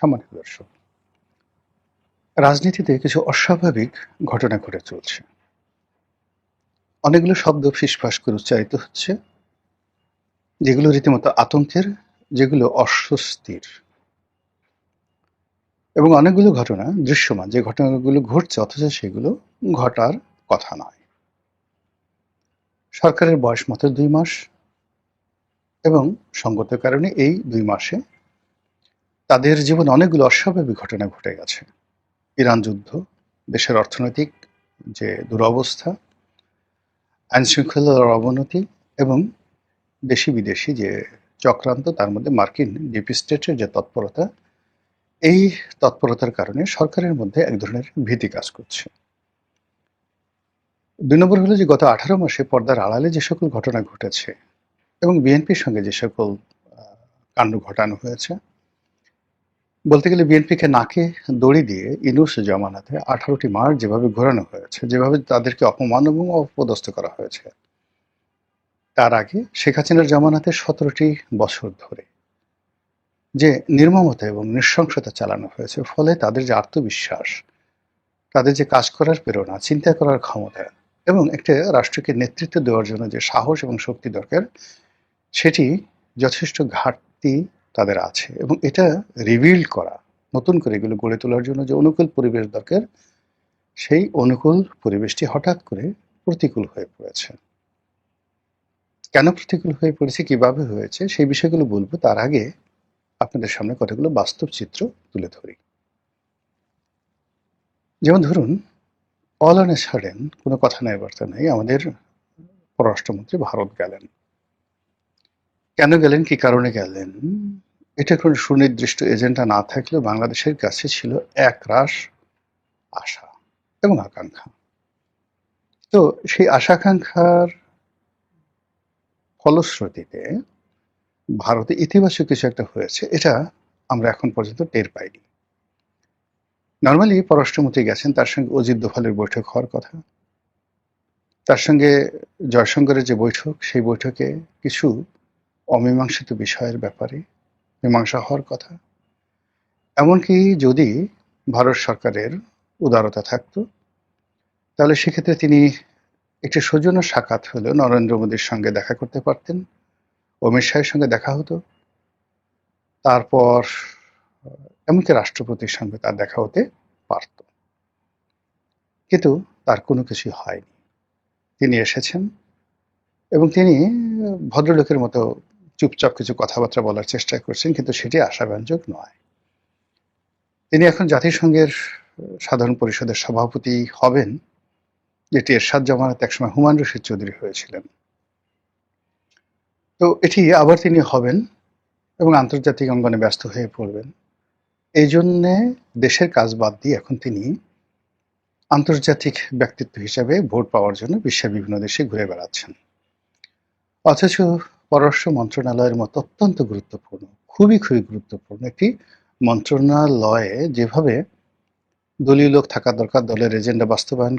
সম্মানিত দর্শক, রাজনীতিতে কিছু অস্বাভাবিক ঘটনা ঘটে চলছে। অনেকগুলো শব্দ ফিসফাস করে উচ্চারিত হচ্ছে, যেগুলো রীতিমতো আতঙ্কের, যেগুলো অস্বস্তির, এবং অনেকগুলো ঘটনা দৃশ্যমান, যে ঘটনাগুলো ঘটছে অথচ সেগুলো ঘটার কথা নয়। সরকারের বয়স মাত্র ২ মাস, এবং সঙ্গত কারণে এই ২ মাসে তাদের জীবনে অনেকগুলো অস্বাভাবিক ঘটনা ঘটে গেছে। ইরান যুদ্ধ, দেশের অর্থনৈতিক যে দুরবস্থা, আইনশৃঙ্খলার অবনতি, এবং দেশি বিদেশি যে চক্রান্ত, তার মধ্যে মার্কিন ডিপ স্টেটের যে তৎপরতা, এই তৎপরতার কারণে সরকারের মধ্যে এক ধরনের ভীতি কাজ করছে। ২ নম্বর হলো যে গত ১৮ মাসে পর্দার আড়ালে যে সকল ঘটনা ঘটেছে এবং বিএনপির সঙ্গে যে সকল কাণ্ড ঘটানো হয়েছে, বলতে গেলে বিএনপিকে নাকে দড়ি দিয়ে ইনুস জমানাতে ১৮টি মাস যেভাবে ঘোরানো হয়েছে, যেভাবে তাদেরকে অপমান এবং অপদস্থ করা হয়েছে, তার আগে শেখ হাসিনার জমানাতে ১৭টি বছর ধরে যে নির্মমতা এবং নৃশংসতা চালানো হয়েছে, ফলে তাদের যে আত্মবিশ্বাস, তাদের যে কাজ করার প্রেরণা, চিন্তা করার ক্ষমতা, এবং একটা রাষ্ট্রকে নেতৃত্ব দেওয়ার জন্য যে সাহস এবং শক্তি দরকার, সেটি যথেষ্ট ঘাটতি তাদের আছে। এবং এটা রিবিল্ড করা, নতুন করে এগুলো গড়ে তোলার জন্য যে অনুকূল পরিবেশ দরকার, সেই অনুকূল পরিবেশটি হঠাৎ করে প্রতিকূল হয়ে পড়েছে। কেন প্রতিকূল হয়ে পড়েছে, কিভাবে হয়েছে, সেই বিষয়গুলো বলবো। তার আগে আপনাদের সামনে কতগুলো বাস্তব চিত্র তুলে ধরি। যেমন ধরুন, অল অন এ সাডেন, কোনো কথা নাই বার্তা নাই, আমাদের পররাষ্ট্রমন্ত্রী ভারত গেলেন। কেন গেলেন, কি কারণে গেলেন, এটা কোনো সুনির্দিষ্ট এজেন্ডা না থাকলেও বাংলাদেশের কাছে ছিল একরাশ আশা এবং আকাঙ্ক্ষা। তো সেই আশা আকাঙ্ক্ষার ফলশ্রুতিতে ভারতে ইতিবাচক কিছু একটা হয়েছে, এটা আমরা এখন পর্যন্ত টের পাইনি। নর্মালি পররাষ্ট্রমন্ত্রী গেছেন, তার সঙ্গে অজিত দোভালের বৈঠক হওয়ার কথা, তার সঙ্গে জয়শঙ্করের যে বৈঠক, সেই বৈঠকে কিছু অমীমাংসিত বিষয়ের ব্যাপারে মীমাংসা হওয়ার কথা। এমনকি যদি ভারত সরকারের উদারতা থাকতো, তাহলে সেক্ষেত্রে তিনি একটি সৌজন্য সাক্ষাৎ হলেও নরেন্দ্র মোদীর সঙ্গে দেখা করতে পারতেন, অমিত শাহের সঙ্গে দেখা হতো, তারপর এমনকি রাষ্ট্রপতির সঙ্গে তার দেখা হতে পারত। কিন্তু তার কোনো কিছুই হয়নি। তিনি এসেছেন এবং তিনি ভদ্রলোকের মতো চুপচাপ কিছু কথাবার্তা বলার চেষ্টা করছেন, কিন্তু সেটি আশাব্যঞ্জক নয়। তিনি এখন জাতিসংঘের সাধারণ পরিষদের সভাপতি হবেন, যেটি এরশাদ জামানাতে একসময় হুমায়ুন রশিদ চৌধুরী হয়েছিলেন। তো এটি আবার তিনি হবেন এবং আন্তর্জাতিক অঙ্গনে ব্যস্ত হয়ে পড়বেন। এই জন্যে দেশের কাজ বাদ দিয়ে এখন তিনি আন্তর্জাতিক ব্যক্তিত্ব হিসাবে ভোট পাওয়ার জন্য বিশ্বের বিভিন্ন দেশে ঘুরে বেড়াচ্ছেন। অথচ পররাষ্ট্র মন্ত্রণালয়ের মতো অত্যন্ত গুরুত্বপূর্ণ, খুবই গুরুত্বপূর্ণ একটি মন্ত্রণালয়ে যেভাবে দলীয় লোক থাকা দরকার, দলের এজেন্ডা বাস্তবায়ন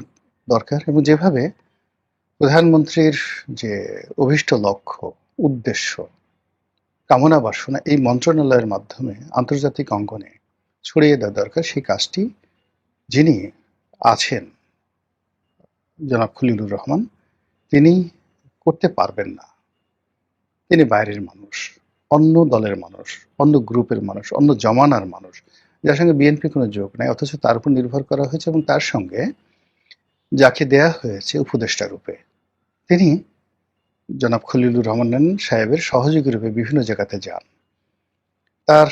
দরকার, এবং যেভাবে প্রধানমন্ত্রীর যে অভীষ্ট লক্ষ্য, উদ্দেশ্য, কামনা বাসনা এই মন্ত্রণালয়ের মাধ্যমে আন্তর্জাতিক অঙ্গনে ছড়িয়ে দেওয়া দরকার, সেই কাজটি যিনি আছেন, জনাব খলিলুর রহমান, তিনি করতে পারবেন না। তিনি বাইরের মানুষ, অন্য দলের মানুষ, অন্য গ্রুপের মানুষ, অন্য জমানার মানুষ, যার সঙ্গে বিএনপি কোনো যোগ নাই, অথচ তার উপর নির্ভর করা হয়েছে এবং তার সঙ্গে যাকে দেয়া হয়েছে উপদেষ্টা রূপে, তিনি জনাব খলিলুর রহমান সাহেবের সহযোগী রূপে বিভিন্ন জায়গাতে যান। তার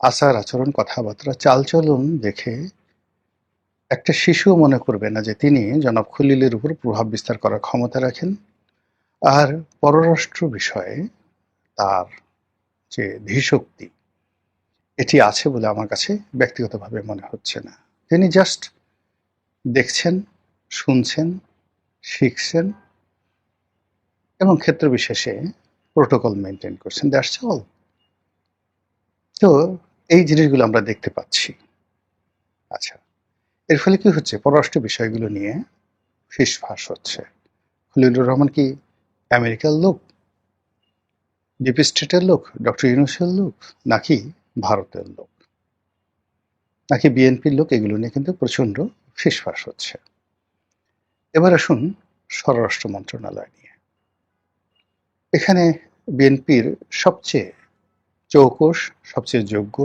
আচার আচরণ, কথাবার্তা, চালচলন দেখে একটা শিশুও মনে করবে না যে তিনি জনাব খলিলের উপর প্রভাব বিস্তার করার ক্ষমতা রাখেন। আর পররাষ্ট্র বিষয়ে তার যে ধীশক্তি, এটি আছে বলে আমার কাছে ব্যক্তিগতভাবে মনে হচ্ছে না। তিনি জাস্ট দেখছেন, শুনছেন, শিখছেন এবং ক্ষেত্র বিশেষে প্রোটোকল মেনটেন করছেন, দ্যাটস অল। তো এই জিনিসগুলো আমরা দেখতে পাচ্ছি। আচ্ছা, এর ফলে কি হচ্ছে, পররাষ্ট্র বিষয়গুলো নিয়ে ফিসফাস হচ্ছে। খলিলুর রহমান কি আমেরিকার লোক, ডিপ স্টেটের লোক, ডক্টর ইউনূসের লোক, নাকি ভারতের লোক? নাকি বিএনপির লোক, এগুলো নিয়ে কিন্তু প্রচণ্ড ফিসফাস হচ্ছে। এবার আসুন স্বরাষ্ট্র মন্ত্রণালয় নিয়ে। এখানে বিএনপির সবচেয়ে চৌকস, সবচেয়ে যোগ্য,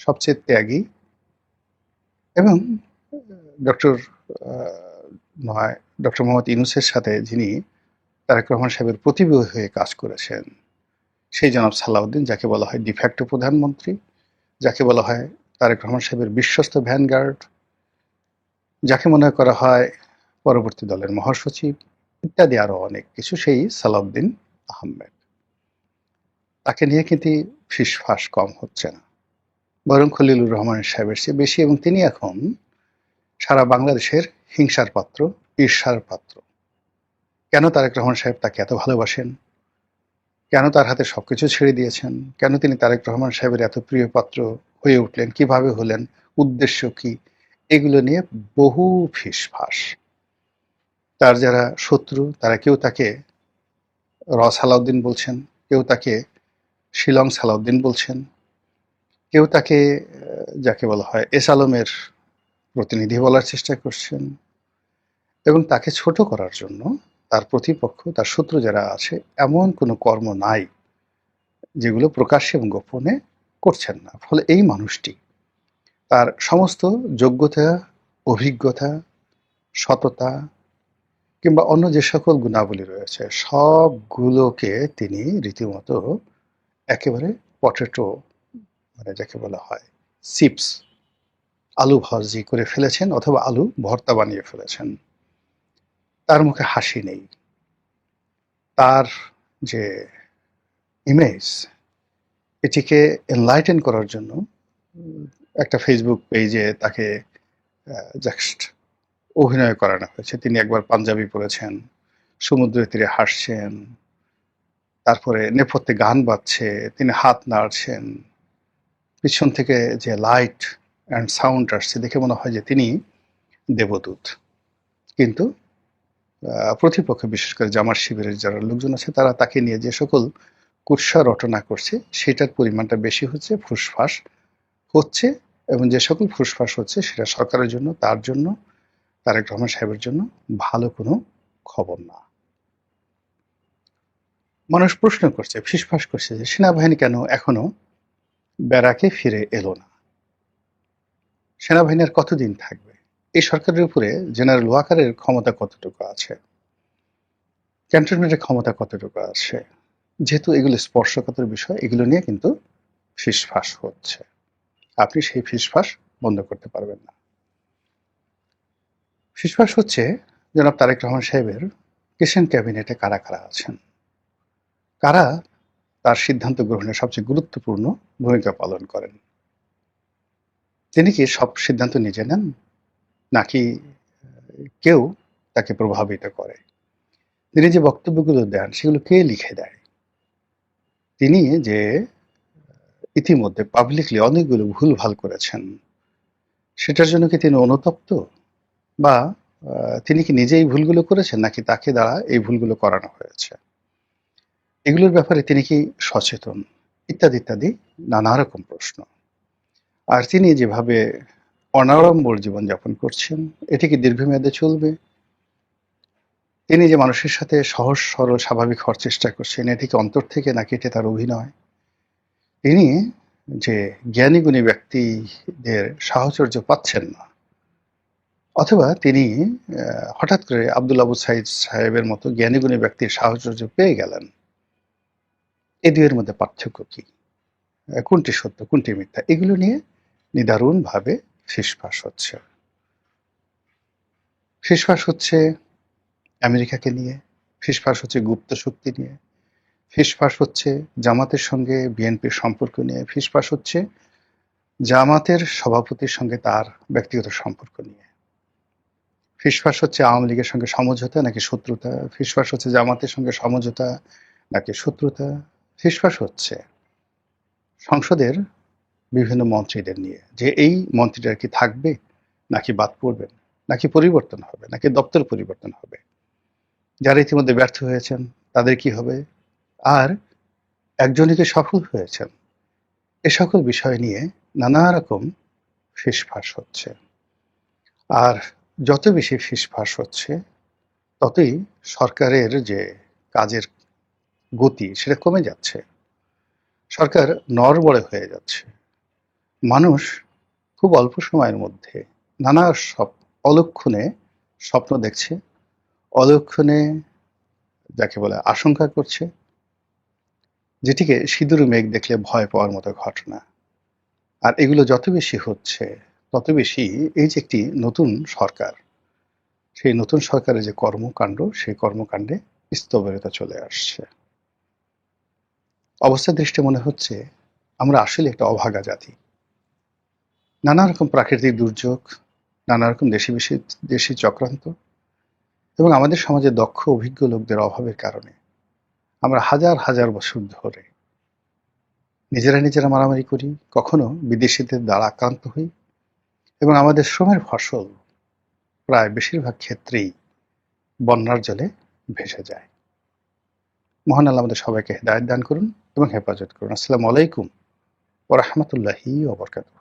সবচেয়ে ত্যাগী এবং ডক্টর নয় ডক্টর মোহাম্মদ ইউনূসের সাথে যিনি তারেক রহমান সাহেবের প্রতিবিম্ব হয়ে কাজ করেছেন, সেই জনাব সালাউদ্দিন, যাকে বলা হয় ডিফ্যাক্টো প্রধানমন্ত্রী, যাকে বলা হয় তারেক রহমান সাহেবের বিশ্বস্ত ভ্যানগার্ড, যাকে মনে করা হয় পরবর্তী দলের মহাসচিব, ইত্যাদি আরও অনেক কিছু, সেই সালাউদ্দিন আহমেদ, তাকে নিয়ে কিন্তু ফিসফাস কম হচ্ছে না, বরং খলিলুর রহমান সাহেবের চেয়ে বেশি। এবং তিনি এখন সারা বাংলাদেশের হিংসার পাত্র, ঈর্ষার পাত্র। কেন তারেক রহমান সাহেব তাকে এত ভালোবাসেন, কেন তার হাতে সবকিছু ছেড়ে দিয়েছেন, কেন তিনি তারেক রহমান সাহেবের এত প্রিয় পাত্র হয়ে উঠলেন, কিভাবে হলেন, উদ্দেশ্য কি, এগুলো নিয়ে বহু ফিসফাস। তার যারা শত্রু, তারা কেউ তাকে সালাউদ্দিন বলছেন, কেউ তাকে শিলং সালাউদ্দিন বলছেন, কেউ তাকে যাকে বলা হয় এস আলমের প্রতিনিধি বলার চেষ্টা করছেন, এবং তাকে ছোট করার জন্য তার প্রতিপক্ষ, তার শত্রু যারা আছে, এমন কোনো কর্ম নাই যেগুলো প্রকাশ্যে এবং গোপনে করছেন না। ফলে এই মানুষটি তার সমস্ত যোগ্যতা, অভিজ্ঞতা, সততা কিংবা অন্য যে সকল গুণাবলী রয়েছে, সবগুলোকে তিনি রীতিমতো একেবারে পটেটো, মানে যাকে বলা হয় চিপস, আলু ভাজি করে ফেলেছেন, অথবা আলু ভর্তা বানিয়ে ফেলেছেন। তার মুখে হাসি নেই। তার যে ইমেজ, এটিকে এনলাইটেন করার জন্য একটা ফেসবুক পেজে তাকে জাস্ট অভিনয় করানো হয়েছে। তিনি একবার পাঞ্জাবি পরেছেন, সমুদ্রের তীরে হাসছেন, তারপরে নেপথ্যে গান বাজছে, তিনি হাত নাড়ছেন, পিছন থেকে যে লাইট অ্যান্ড সাউন্ড আসছে, দেখে মনে হয় যে তিনি দেবদূত। কিন্তু প্রতিপক্ষ, বিশেষ করে জামার শিবিরের যারা লোকজন আছে, তারা তাকে নিয়ে যে সকল কুৎসা রটনা করছে, সেটার পরিমাণটা বেশি হচ্ছে, ফুসফাস হচ্ছে। এবং যে সকল ফুসফাস হচ্ছে, সেটা সরকারের জন্য, তার জন্য, তারেক রহমান সাহেবের জন্য ভালো কোনো খবর না। মানুষ প্রশ্ন করছে, ফিসফাস করছে যে সেনাবাহিনী কেন এখনো ব্যারাকে ফিরে এলো না, সেনাবাহিনী আর কতদিন থাকবে, এই সরকারের উপরে জেনারেল ওয়াকারের ক্ষমতা কতটুকু আছে, ক্যান্টনমেন্টের ক্ষমতা কতটুকু আছে। যেহেতু এগুলো স্পর্শকাতর বিষয়, এগুলো নিয়ে কিন্তু ফিসফাস হচ্ছে। আপনি সেই ফিসফাস বন্ধ করতে পারবেন না। ফিসফাস হচ্ছে জনাব তারেক রহমান সাহেবের কিচেন ক্যাবিনেটে কারা কারা আছেন, কারা তার সিদ্ধান্ত গ্রহণে সবচেয়ে গুরুত্বপূর্ণ ভূমিকা পালন করেন। তিনি কি সব সিদ্ধান্ত নিজে নেন, নাকি কেউ তাকে প্রভাবিত করে? তিনি যে বক্তব্যগুলো দেন, সেগুলো কে লিখে দেয়? তিনি যে ইতিমধ্যে পাবলিকলি অনেকগুলো ভুলভাল করেছেন, সেটার জন্য কি তিনি অনুতপ্ত, বা তিনি কি নিজে এই ভুলগুলো করেছেন, নাকি তাকে দ্বারা এই ভুলগুলো করানো হয়েছে? এগুলোর ব্যাপারে তিনি কি সচেতন, ইত্যাদি ইত্যাদি নানা রকম প্রশ্ন। আর তিনি যেভাবে অনাড়ম্বর জীবনযাপন করছেন, এটি কি দীর্ঘমেয়াদে চলবে? তিনি যে মানুষের সাথে সহজ সরল স্বাভাবিক হওয়ার চেষ্টা করছেন, এটি কি অন্তর থেকে, নাকি এটি তার অভিনয়? তিনি যে জ্ঞানী গুণী ব্যক্তিদের সাহচর্য পাচ্ছেন না, অথবা তিনি হঠাৎ করে আব্দুল আবু সাইদ সাহেবের মতো জ্ঞানী গুণী ব্যক্তির সাহচর্য পেয়ে গেলেন, এই দুইয়ের মধ্যে পার্থক্য কি, কোনটি সত্য, কোনটি মিথ্যা, এগুলো নিয়ে নিদারুণভাবে ফিসফাস হচ্ছে। ফিসফাস হচ্ছে আমেরিকাকে নিয়ে, ফিসফাস হচ্ছে গুপ্ত শক্তি নিয়ে, ফিসফাস হচ্ছে জামাতের সঙ্গে বিএনপির সম্পর্ক নিয়ে, ফিসফাস হচ্ছে জামাতের সভাপতির সঙ্গে তার ব্যক্তিগত সম্পর্ক নিয়ে, ফিসফাস হচ্ছে আওয়ামী লীগের সঙ্গে সমঝোতা নাকি শত্রুতা, ফিসফাস হচ্ছে জামাতের সঙ্গে সমঝোতা নাকি শত্রুতা, ফিসফাস হচ্ছে সংসদের বিভিন্ন মন্ত্রীদের নিয়ে, যে এই মন্ত্রীরা কি থাকবে, নাকি বাদ পড়বেন, নাকি পরিবর্তন হবে, নাকি দপ্তর পরিবর্তন হবে, যারা ইতিমধ্যে ব্যর্থ হয়েছেন তাদের কি হবে, আর একজনই কি সফল হয়েছেন। এ সকল বিষয় নিয়ে নানা রকম ফিসফাস হচ্ছে। আর যত বেশি ফিসফাস হচ্ছে, ততই সরকারের যে কাজের গতি সেটা কমে যাচ্ছে। সরকার নড়বড়ে হয়ে যাচ্ছে। মানুষ খুব অল্প সময়ের মধ্যে নানা অলক্ষণে স্বপ্ন দেখছে, অলক্ষণে যাকে বলে আশঙ্কা করছে, যেটিকে সিঁদুর মেঘ দেখলে ভয় পাওয়ার মতো ঘটনা। আর এগুলো যত বেশি হচ্ছে, তত বেশি এই যে একটি নতুন সরকার, সেই নতুন সরকারের যে কর্মকাণ্ড, সেই কর্মকাণ্ডে স্থবিরতা চলে আসছে। অবস্থা দৃষ্টে মনে হচ্ছে আমরা আসলে একটা অভাগা জাতি। নানা রকম প্রাকৃতিক দুর্যোগ, নানা রকম দেশি চক্রান্ত এবং আমাদের সমাজে দক্ষ অভিজ্ঞ লোকদের অভাবের কারণে আমরা হাজার হাজার বছর ধরে নিজেরা মারামারি করি, কখনো বিদেশিদের দ্বারা আক্রান্ত হই এবং আমাদের শ্রমের ফসল প্রায় বেশিরভাগ ক্ষেত্রেই বন্যার জলে ভেসে যায়। মহান আল্লাহ আমাদের সবাইকে হেদায়েত দান করুন এবং হেফাজত করুন। আসসালামু আলাইকুম ওয়া রাহমাতুল্লাহি ওয়া বারাকাতুহু।